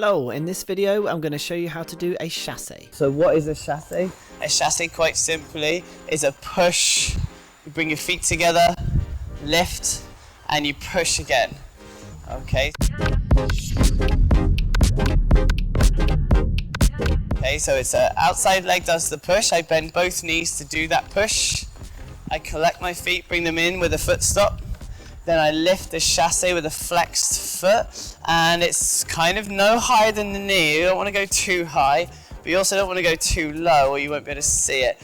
Hello, in this video I'm going to show you how to do a chasse. So what is a chasse? A chasse, quite simply, is a push. You bring your feet together, lift, and you push again. Okay. Okay, so it's an outside leg does the push. I bend both knees to do that push. I collect my feet, bring them in with a foot stop. Then I lift the chasse with a flexed foot, and it's kind of no higher than the knee. You don't want to go too high, but you also don't want to go too low or you won't be able to see it.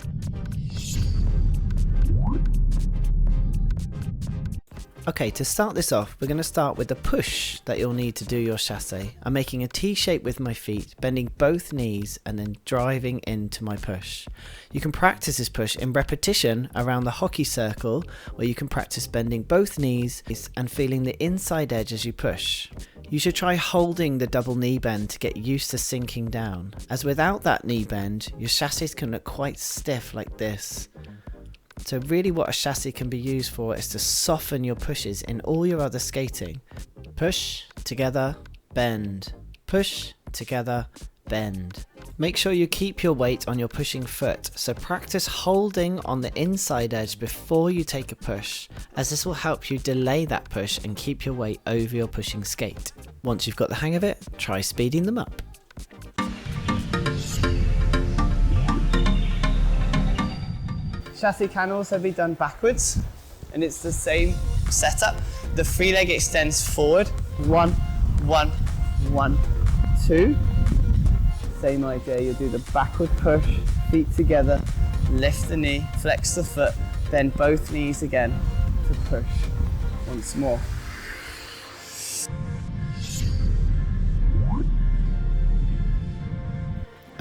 Okay, to start this off, we're going to start with the push that you'll need to do your chasse. I'm making a T shape with my feet, bending both knees and then driving into my push. You can practice this push in repetition around the hockey circle, where you can practice bending both knees and feeling the inside edge as you push. You should try holding the double knee bend to get used to sinking down, as without that knee bend, your chasses can look quite stiff like this. So really what a chasse can be used for is to soften your pushes in all your other skating. Push, together, bend. Push, together, bend. Make sure you keep your weight on your pushing foot, so practice holding on the inside edge before you take a push, as this will help you delay that push and keep your weight over your pushing skate. Once you've got the hang of it, try speeding them up. Chasse can also be done backwards, and it's the same setup. The free leg extends forward, 1, 1, 1, 2. Same idea, you'll do the backward push, feet together, lift the knee, flex the foot, bend both knees again to push once more.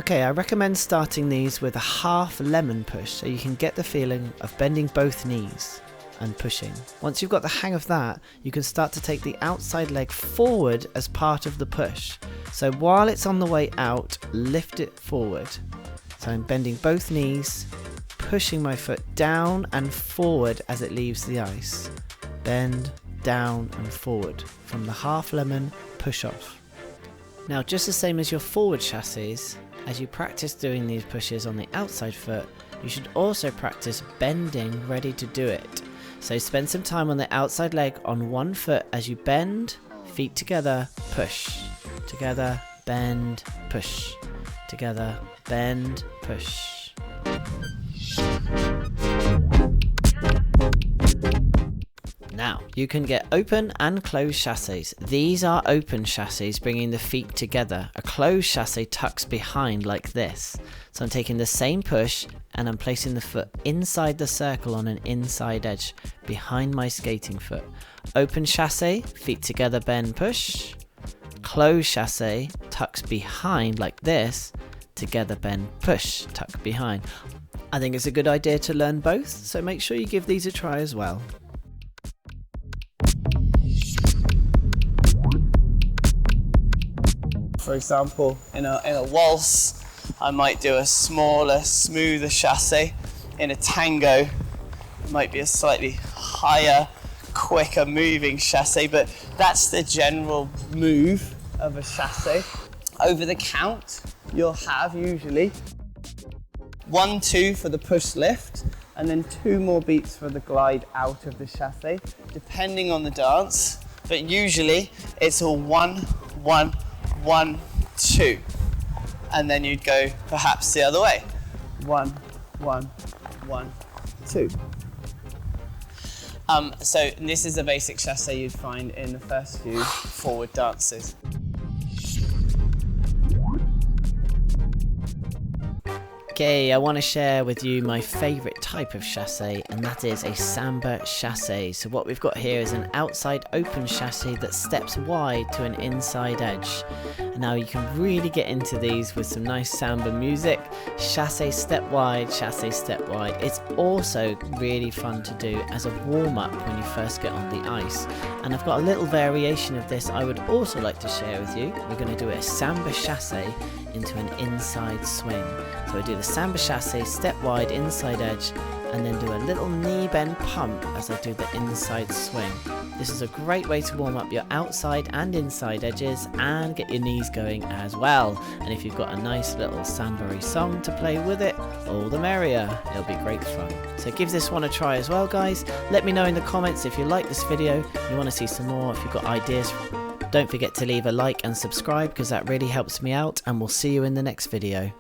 Okay, I recommend starting these with a half lemon push so you can get the feeling of bending both knees and pushing. Once you've got the hang of that, you can start to take the outside leg forward as part of the push. So while it's on the way out, lift it forward. So I'm bending both knees, pushing my foot down and forward as it leaves the ice. Bend, down and forward from the half lemon push off. Now, just the same as your forward chasses, as you practice doing these pushes on the outside foot, you should also practice bending ready to do it. So spend some time on the outside leg on one foot as you bend, feet together, push. Together, bend, push. Together, bend, push. Now, you can get open and closed chasses. These are open chasses, bringing the feet together. A closed chasse tucks behind like this. So I'm taking the same push and I'm placing the foot inside the circle on an inside edge behind my skating foot. Open chasse, feet together, bend, push. Closed chasse tucks behind like this. Together, bend, push, tuck behind. I think it's a good idea to learn both, so make sure you give these a try as well. For example, in a waltz, I might do a smaller, smoother chasse. In a tango, it might be a slightly higher, quicker moving chasse, but that's the general move of a chasse. Over the count, you'll have usually 1, 2 for the push lift, and then 2 more beats for the glide out of the chasse, depending on the dance, but usually it's all 1, 1, 1, 2, and then you'd go perhaps the other way. 1, 1, 1, 2. So this is the basic chasse you'd find in the first few forward dances. Okay, I want to share with you my favourite type of chasse, and that is a samba chasse. So what we've got here is an outside open chasse that steps wide to an inside edge. And now you can really get into these with some nice samba music. Chasse step wide, chasse step wide. It's also really fun to do as a warm-up when you first get on the ice. And I've got a little variation of this I would also like to share with you. We're going to do a samba chasse into an inside swing. So I do the samba chasse, step wide, inside edge, and then do a little knee bend pump as I do the inside swing. This is a great way to warm up your outside and inside edges and get your knees going as well. And if you've got a nice little samba-y song to play with it, all the merrier. It'll be great fun. So give this one a try as well, guys. Let me know in the comments if you like this video, you want to see some more, if you've got ideas. Don't forget to leave a like and subscribe because that really helps me out, and we'll see you in the next video.